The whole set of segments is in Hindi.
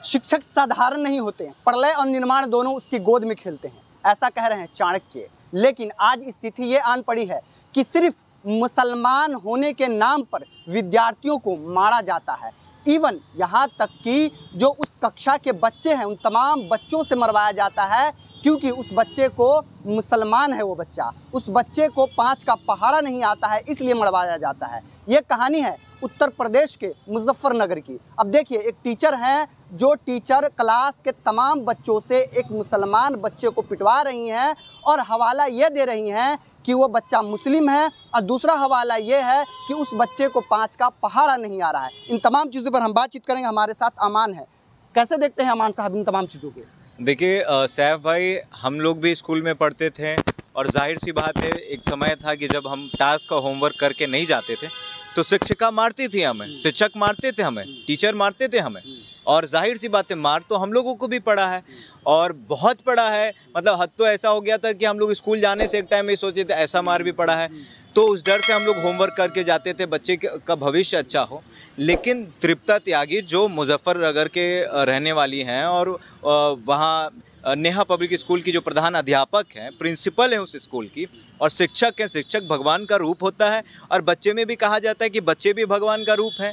शिक्षक साधारण नहीं होते हैं, प्रलय और निर्माण दोनों उसकी गोद में खेलते हैं, ऐसा कह रहे हैं चाणक्य। लेकिन आज स्थिति ये आन पड़ी है कि सिर्फ मुसलमान होने के नाम पर विद्यार्थियों को मारा जाता है। इवन यहाँ तक कि जो उस कक्षा के बच्चे हैं उन तमाम बच्चों से मरवाया जाता है, क्योंकि उस बच्चे को मुसलमान है, वो बच्चा, उस बच्चे को 5 का पहाड़ा नहीं आता है, इसलिए मरवाया जाता है। ये कहानी है उत्तर प्रदेश के मुजफ्फरनगर की। अब देखिए, एक टीचर हैं जो टीचर क्लास के तमाम बच्चों से एक मुसलमान बच्चे को पिटवा रही हैं और हवाला ये दे रही हैं कि वो बच्चा मुस्लिम है, और दूसरा हवाला ये है कि उस बच्चे को 5 का पहाड़ा नहीं आ रहा है। इन तमाम चीज़ों पर हम बातचीत करेंगे। हमारे साथ अमान है। कैसे देखते हैं अमान साहब इन तमाम चीज़ों को? देखिए सैफ भाई, हम लोग भी स्कूल में पढ़ते थे और जाहिर सी बात है, एक समय था कि जब हम टास्क का होमवर्क करके नहीं जाते थे तो शिक्षिका मारती थी हमें, शिक्षक मारते थे हमें, टीचर मारते थे हमें। और जाहिर सी बात है, मार तो हम लोगों को भी पड़ा है और बहुत पड़ा है। मतलब हद तो ऐसा हो गया था कि हम लोग स्कूल जाने से एक टाइम में सोचे थे ऐसा मार भी पड़ा है। तो उस डर से हम लोग होमवर्क करके जाते थे, बच्चे का भविष्य अच्छा हो। लेकिन तृप्ता त्यागी जो मुजफ्फरनगर के रहने वाली हैं और वहाँ नेहा पब्लिक स्कूल की जो प्रधान अध्यापक हैं, प्रिंसिपल हैं उस स्कूल की, और शिक्षक हैं, शिक्षक भगवान का रूप होता है। और बच्चे में भी कहा जाता है कि बच्चे भी भगवान का रूप हैं।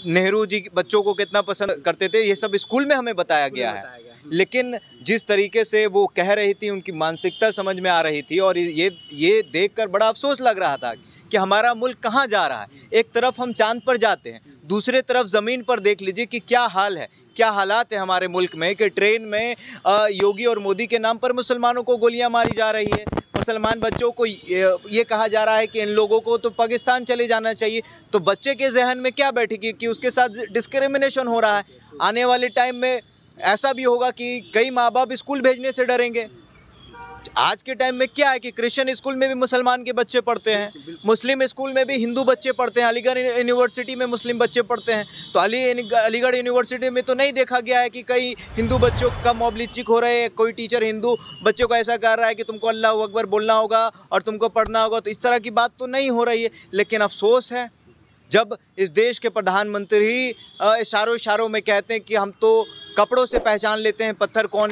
नेहरू जी बच्चों को कितना पसंद करते थे, ये सब स्कूल में हमें बताया गया है। लेकिन जिस तरीके से वो कह रही थी, उनकी मानसिकता समझ में आ रही थी, और ये देखकर बड़ा अफसोस लग रहा था कि हमारा मुल्क कहाँ जा रहा है। एक तरफ हम चांद पर जाते हैं, दूसरे तरफ ज़मीन पर देख लीजिए कि क्या हाल है, क्या हालात है हमारे मुल्क में, कि ट्रेन में योगी और मोदी के नाम पर मुसलमानों को गोलियां मारी जा रही है। मुसलमान बच्चों को ये कहा जा रहा है कि इन लोगों को तो पाकिस्तान चले जाना चाहिए। तो बच्चे के जहन में क्या बैठेगी कि उसके साथ डिस्क्रिमिनेशन हो रहा है। आने वाले टाइम में ऐसा भी होगा कि कई माँ बाप स्कूल भेजने से डरेंगे। आज के टाइम में क्या है कि क्रिश्चियन स्कूल में भी मुसलमान के बच्चे पढ़ते हैं, मुस्लिम स्कूल में भी हिंदू बच्चे पढ़ते हैं, अलीगढ़ यूनिवर्सिटी में मुस्लिम बच्चे पढ़ते हैं। तो अलीगढ़ यूनिवर्सिटी में तो नहीं देखा गया है कि कई हिंदू बच्चों का मॉब लिंचिंग हो रहे हैं, कोई टीचर हिंदू बच्चों को ऐसा कर रहा है कि तुमको अल्लाह अकबर बोलना होगा और तुमको पढ़ना होगा। तो इस तरह की बात तो नहीं हो रही है। लेकिन अफसोस है जब इस देश के प्रधानमंत्री इशारों में कहते हैं कि हम तो कपड़ों से पहचान लेते हैं पत्थर कौन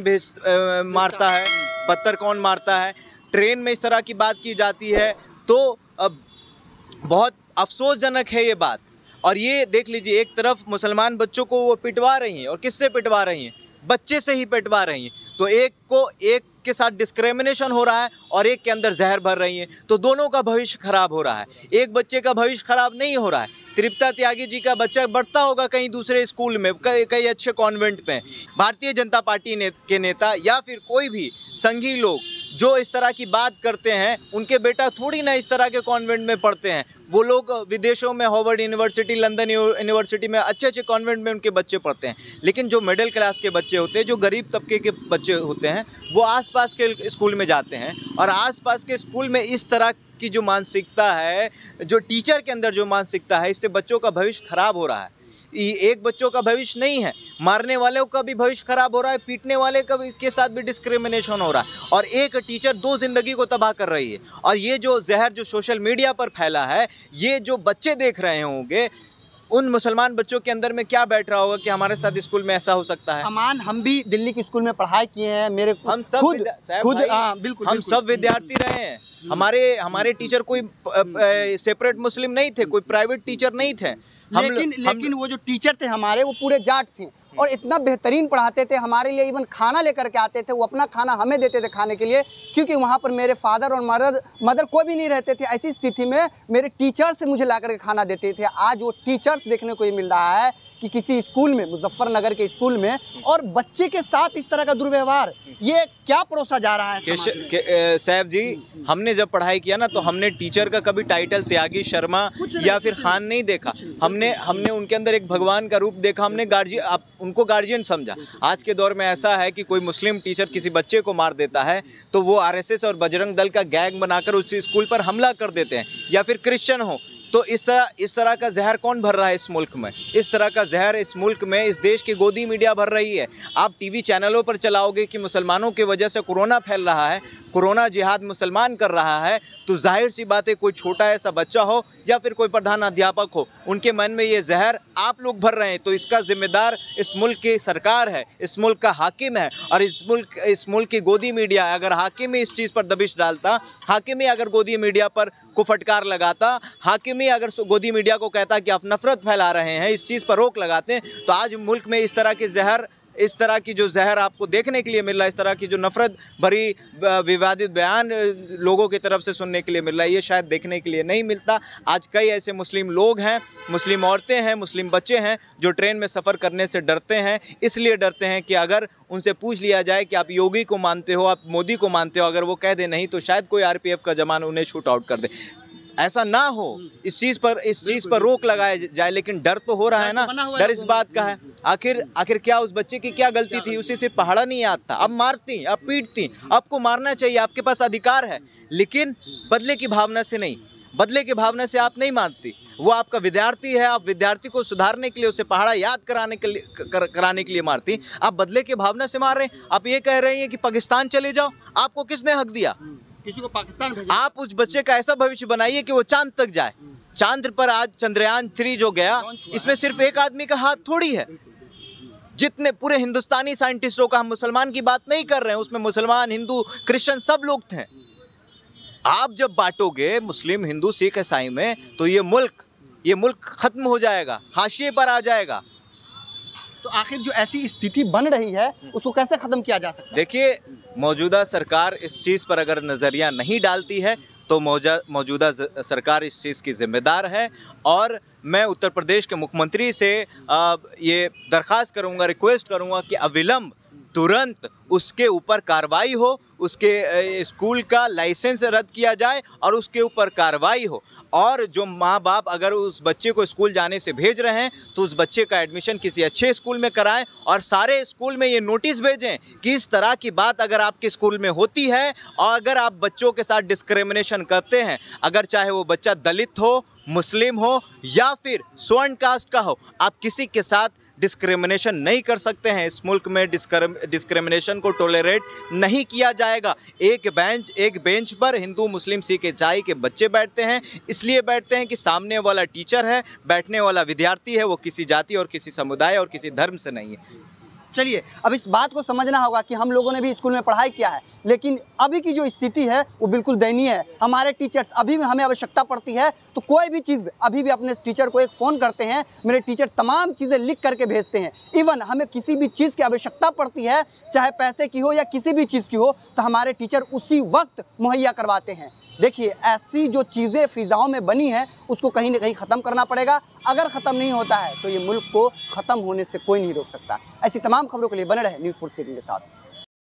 मारता है, पत्थर कौन मारता है। ट्रेन में इस तरह की बात की जाती है, तो बहुत अफसोसजनक है ये बात। और ये देख लीजिए, एक तरफ मुसलमान बच्चों को वो पिटवा रही हैं, और किससे पिटवा रही हैं? बच्चे से ही पिटवा रही हैं। तो एक के साथ डिस्क्रिमिनेशन हो रहा है और एक के अंदर जहर भर रही हैं, तो दोनों का भविष्य खराब हो रहा है। एक बच्चे का भविष्य खराब नहीं हो रहा है, तृप्ता त्यागी जी का बच्चा बढ़ता होगा कहीं दूसरे स्कूल में, कई अच्छे कॉन्वेंट में। भारतीय जनता पार्टी के नेता या फिर कोई भी संघी लोग जो इस तरह की बात करते हैं, उनके बेटा थोड़ी ना इस तरह के कॉन्वेंट में पढ़ते हैं। वो लोग विदेशों में हार्वर्ड यूनिवर्सिटी, लंदन यूनिवर्सिटी में अच्छे कॉन्वेंट में उनके बच्चे पढ़ते हैं। लेकिन जो मिडिल क्लास के बच्चे होते हैं, जो गरीब तबके के बच्चे होते हैं, वो आसपास के स्कूल में जाते हैं। और आसपास के स्कूल में इस तरह की जो मानसिकता है, जो टीचर के अंदर जो मानसिकता है, इससे बच्चों का भविष्य खराब हो रहा है। एक बच्चों का भविष्य नहीं है, मारने वालों का भी भविष्य खराब हो रहा है, पीटने वाले का भी के साथ भी डिस्क्रिमिनेशन हो रहा है। और एक टीचर 2 जिंदगी को तबाह कर रही है। और ये जो जहर जो सोशल मीडिया पर फैला है, ये जो बच्चे देख रहे होंगे, उन मुसलमान बच्चों के अंदर में क्या बैठ रहा होगा कि हमारे साथ स्कूल में ऐसा हो सकता है। अमान, हम भी दिल्ली के स्कूल में पढ़ाई किए हैं। हम सब बिल्कुल हम सब विद्यार्थी रहे हैं। हमारे टीचर कोई सेपरेट मुस्लिम नहीं थे, कोई प्राइवेट टीचर नहीं थे। लेकिन वो जो टीचर थे हमारे, वो पूरे जाट थे और इतना बेहतरीन पढ़ाते थे। हमारे लिए इवन खाना लेकर के आते थे, वो अपना खाना हमें देते थे खाने के लिए, क्योंकि वहाँ पर मेरे फादर और मदर कोई भी नहीं रहते थे। ऐसी स्थिति में मेरे टीचर से मुझे ला कर के खाना देते थे। आज वो टीचर्स देखने को ये मिल रहा है कि किसी स्कूल में, मुजफ्फरनगर के स्कूल में, और बच्चे के साथ इस तरह का दुर्व्यवहार, ये क्या परोसा जा रहा है? सैफ जी, हमने जब पढ़ाई किया ना, तो हमने टीचर का कभी टाइटल त्यागी, शर्मा या फिर खान नहीं देखा। हमने उनके अंदर एक भगवान का रूप देखा। हमने उनको गार्जियन समझा। आज के दौर में ऐसा है कि कोई मुस्लिम टीचर किसी बच्चे को मार देता है तो वो आरएसएस और बजरंग दल का गैंग बनाकर उस स्कूल पर हमला कर देते हैं, या फिर क्रिश्चियन हो। तो इस तरह का जहर कौन भर रहा है इस मुल्क में? इस तरह का जहर इस मुल्क में, इस देश की गोदी मीडिया भर रही है। आप टीवी चैनलों पर चलाओगे कि मुसलमानों की वजह से कोरोना फैल रहा है, कोरोना जिहाद मुसलमान कर रहा है, तो जाहिर सी बात है कोई छोटा ऐसा बच्चा हो या फिर कोई प्रधान अध्यापक हो, उनके मन में ये जहर आप लोग भर रहे हैं तो इसका जिम्मेदार इस मुल्क की सरकार है, इस मुल्क का हाकिम है। और इस मुल्क की गोदी मीडिया है। अगर हाकिम ही इस चीज़ पर दबिश डालता, हाकिम ही अगर गोदी मीडिया पर को फटकार लगाता, हाकिम ही अगर गोदी मीडिया को कहता कि आप नफरत फैला रहे हैं, इस चीज़ पर रोक लगाते हैं, तो आज मुल्क में इस तरह की जो जहर आपको देखने के लिए मिल रहा है, इस तरह की जो नफरत भरी विवादित बयान लोगों की तरफ से सुनने के लिए मिल रहा है, ये शायद देखने के लिए नहीं मिलता। आज कई ऐसे मुस्लिम लोग हैं, मुस्लिम औरतें हैं, मुस्लिम बच्चे हैं जो ट्रेन में सफ़र करने से डरते हैं। इसलिए डरते हैं कि अगर उनसे पूछ लिया जाए कि आप योगी को मानते हो, आप मोदी को मानते हो, अगर वो कह दे नहीं तो शायद कोई RPF का जवान उन्हें शूट आउट कर दे। ऐसा ना हो, इस चीज़ पर रोक लगाया जाए। लेकिन डर तो हो रहा है ना, डर इस बात का है आखिर क्या उस बच्चे की क्या गलती थी? उसे सिर्फ पहाड़ा नहीं याद था। अब मारती, अब पीटती, आपको मारना चाहिए, आपके पास अधिकार है, लेकिन बदले की भावना से नहीं। बदले की भावना से आप नहीं मारती। वो आपका विद्यार्थी है, आप विद्यार्थी को सुधारने के लिए, उसे पहाड़ा याद कराने के लिए मारती। आप बदले की भावना से मार रहे हैं। आप ये कह रहे हैं कि पाकिस्तान चले जाओ। आपको किसने हक दिया? किसी को पाकिस्तान भेजा? आप उस बच्चे का ऐसा भविष्य बनाइए कि वो चांद तक जाए। चांद पर आज चंद्रयान 3 जो गया, इसमें सिर्फ एक आदमी का हाथ थोड़ी है। जितने पूरे हिंदुस्तानी साइंटिस्टों का, हम मुसलमान की बात नहीं कर रहे हैं, उसमें मुसलमान, हिंदू, क्रिश्चियन सब लोग थे। आप जब बांटोगे मुस्लिम, हिंदू, सिख, ईसाई में, तो ये मुल्क खत्म हो जाएगा, हाशिए पर आ जाएगा। तो आखिर जो ऐसी स्थिति बन रही है उसको कैसे खत्म किया जा सकता है? देखिए, मौजूदा सरकार इस चीज़ पर अगर नज़रिया नहीं डालती है तो मौजूदा सरकार इस चीज़ की जिम्मेदार है। और मैं उत्तर प्रदेश के मुख्यमंत्री से ये दरख्वास्त करूँगा, रिक्वेस्ट करूँगा कि अविलंब तुरंत उसके ऊपर कार्रवाई हो, उसके स्कूल का लाइसेंस रद्द किया जाए और उसके ऊपर कार्रवाई हो। और जो माँ बाप अगर उस बच्चे को स्कूल जाने से भेज रहे हैं तो उस बच्चे का एडमिशन किसी अच्छे स्कूल में कराएं और सारे स्कूल में ये नोटिस भेजें कि इस तरह की बात अगर आपके स्कूल में होती है और अगर आप बच्चों के साथ डिस्क्रिमिनेशन करते हैं, अगर चाहे वो बच्चा दलित हो, मुस्लिम हो या फिर स्वर्ण कास्ट का हो, आप किसी के साथ डिस्क्रिमिनेशन नहीं कर सकते हैं। इस मुल्क में डिस्क्रिमिनेशन को टॉलरेट नहीं किया जाएगा। एक बेंच पर हिंदू, मुस्लिम, सिख, ईसाई के बच्चे बैठते हैं, इसलिए बैठते हैं कि सामने वाला टीचर है, बैठने वाला विद्यार्थी है, वो किसी जाति और किसी समुदाय और किसी धर्म से नहीं है। चलिए, अब इस बात को समझना होगा कि हम लोगों ने भी स्कूल में पढ़ाई किया है, लेकिन अभी की जो स्थिति है वो बिल्कुल दयनीय है। हमारे टीचर्स, अभी भी हमें आवश्यकता पड़ती है तो कोई भी चीज़, अभी भी अपने टीचर को एक फ़ोन करते हैं, मेरे टीचर तमाम चीज़ें लिख करके भेजते हैं। इवन हमें किसी भी चीज़ की आवश्यकता पड़ती है, चाहे पैसे की हो या किसी भी चीज़ की हो, तो हमारे टीचर उसी वक्त मुहैया करवाते हैं। देखिए, ऐसी जो चीज़ें फ़िज़ाओं में बनी हैं उसको कहीं ना कहीं ख़त्म करना पड़ेगा। अगर ख़त्म नहीं होता है तो ये मुल्क को ख़त्म होने से कोई नहीं रोक सकता। ऐसी तमाम खबरों के लिए बने रहे न्यूज़ 47 के साथ।